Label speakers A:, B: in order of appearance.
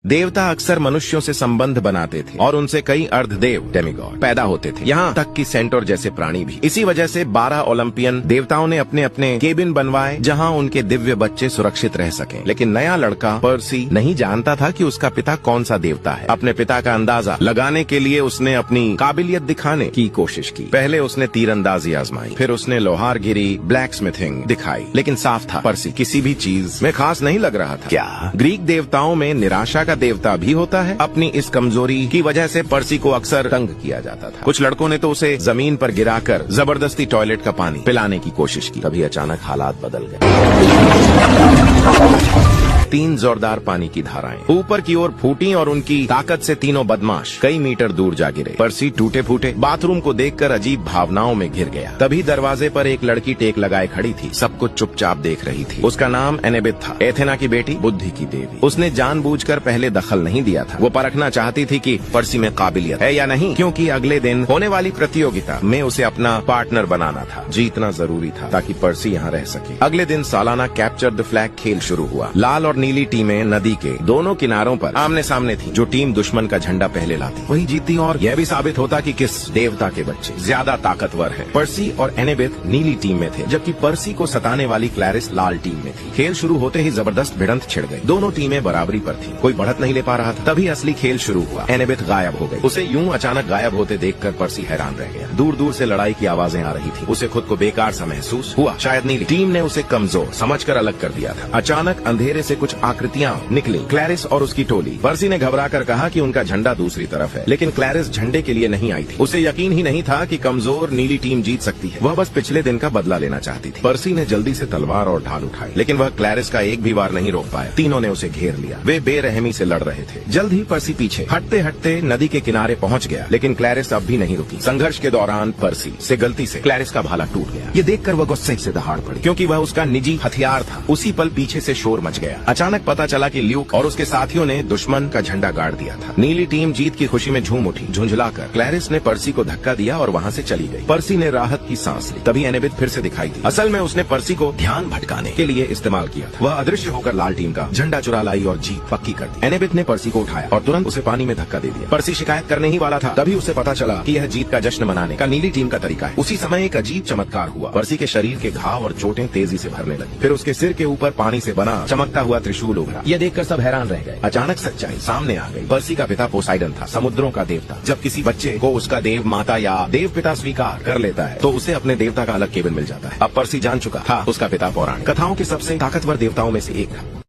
A: देवता अक्सर मनुष्यों से संबंध बनाते थे और उनसे कई अर्धदेव डेमिगॉड पैदा होते थे, यहाँ तक कि सेंटोर जैसे प्राणी भी। इसी वजह से 12 ओलंपियन देवताओं ने अपने अपने केबिन बनवाए जहाँ उनके दिव्य बच्चे सुरक्षित रह सकें। लेकिन नया लड़का पर्सी नहीं जानता था कि उसका पिता कौन सा देवता है। अपने पिता का अंदाजा लगाने के लिए उसने अपनी काबिलियत दिखाने की कोशिश की। पहले उसने तीरंदाजी आजमाई, फिर उसने लोहारगिरी ब्लैक स्मिथिंग दिखाई, लेकिन साफ था पर्सी किसी भी चीज में खास नहीं लग रहा था। क्या ग्रीक देवताओं में निराशा का देवता भी होता है? अपनी इस कमजोरी की वजह से पर्सी को अक्सर तंग किया जाता था। कुछ लड़कों ने तो उसे जमीन पर गिराकर जबरदस्ती टॉयलेट का पानी पिलाने की कोशिश की। तभी अचानक हालात बदल गए। 3 जोरदार पानी की धाराएं ऊपर की ओर फूटी और उनकी ताकत से तीनों बदमाश कई मीटर दूर जा गिरे। पर्सी टूटे फूटे बाथरूम को देखकर अजीब भावनाओं में घिर गया। तभी दरवाजे पर एक लड़की टेक लगाए खड़ी थी, सब कुछ चुपचाप देख रही थी। उसका नाम एनेबित था, एथेना की बेटी, बुद्धि की देवी। उसने जानबूझकर पहले दखल नहीं दिया था। वो परखना चाहती थी कि पर्सी में काबिलियत है या नहीं, क्योंकि अगले दिन होने वाली प्रतियोगिता में उसे अपना पार्टनर बनाना था। जीतना जरूरी था ताकि पर्सी यहाँ रह सके। अगले दिन सालाना कैप्चर द फ्लैग खेल शुरू हुआ। लाल और नीली टीमें नदी के दोनों किनारों पर आमने सामने थी। जो टीम दुश्मन का झंडा पहले लाती वही जीतती, और यह भी साबित होता कि किस देवता के बच्चे ज्यादा ताकतवर हैं। पर्सी और एनेबित नीली टीम में थे, जबकि पर्सी को सताने वाली क्लैरिस लाल टीम में थी। खेल शुरू होते ही जबरदस्त भिड़ंत छिड़ गई। दोनों टीमें बराबरी पर थी, कोई बढ़त नहीं ले पा रहा था। तभी असली खेल शुरू हुआ। एनेबित गायब हो गई। उसे यूं अचानक गायब होते देखकर पर्सी हैरान रह गया। दूर दूर से लड़ाई की आवाजें आ रही थी। उसे खुद को बेकार सा महसूस हुआ। शायद नीली टीम ने उसे कमजोर समझकर अलग कर दिया था। अचानक अंधेरे से कुछ आकृतियां निकली, क्लैरिस और उसकी टोली। पर्सी ने घबराकर कहा कि उनका झंडा दूसरी तरफ है, लेकिन क्लैरिस झंडे के लिए नहीं आई थी। उसे यकीन ही नहीं था कि कमजोर नीली टीम जीत सकती है। वह बस पिछले दिन का बदला लेना चाहती थी। पर्सी ने जल्दी से तलवार और ढाल उठाई, लेकिन वह क्लैरिस का एक भी वार नहीं रोक पाया। तीनों ने उसे घेर लिया। वे बेरहमी से लड़ रहे थे। जल्द ही पर्सी पीछे हटते हटते नदी के किनारे पहुंच गया, लेकिन क्लैरिस अब भी नहीं रुकी। संघर्ष के दौरान पर्सी से गलती से क्लैरिस का भाला टूट गया। ये देखकर वह गुस्से से दहाड़ पड़ी, क्योंकि वह उसका निजी हथियार था। उसी पल पीछे से शोर मच गया। अचानक पता चला कि ल्यूक और उसके साथियों ने दुश्मन का झंडा गाड़ दिया था। नीली टीम जीत की खुशी में झूम उठी। झुंझलाकर क्लैरिस ने पर्सी को धक्का दिया और वहाँ से चली गई। पर्सी ने राहत की सांस ली। तभी एनेबित फिर से दिखाई दी। असल में उसने पर्सी को ध्यान भटकाने के लिए इस्तेमाल किया था। वह अदृश्य होकर लाल टीम का झंडा चुरा लाई और जीत पक्की कर दी। एनेबित ने पर्सी को उठाया और तुरंत उसे पानी में धक्का दे दिया। पर्सी शिकायत करने ही वाला था, तभी उसे पता चला कि यह जीत का जश्न मनाने का नीली टीम का तरीका है। उसी समय एक अजीब चमत्कार हुआ। पर्सी के शरीर के घाव और चोटें तेजी से भरने लगी। फिर उसके सिर के ऊपर पानी से बना चमकता हुआ त्रिशूल उभरा। यह देखकर सब हैरान रह गए। अचानक सच्चाई सामने आ गई। पर्सी का पिता पोसाइडन था, समुद्रों का देवता। जब किसी बच्चे को उसका देव माता या देव पिता स्वीकार कर लेता है तो उसे अपने देवता का अलग केबिन मिल जाता है। अब पर्सी जान चुका था उसका पिता पौराणिक कथाओं के सबसे ताकतवर देवताओं में से एक था।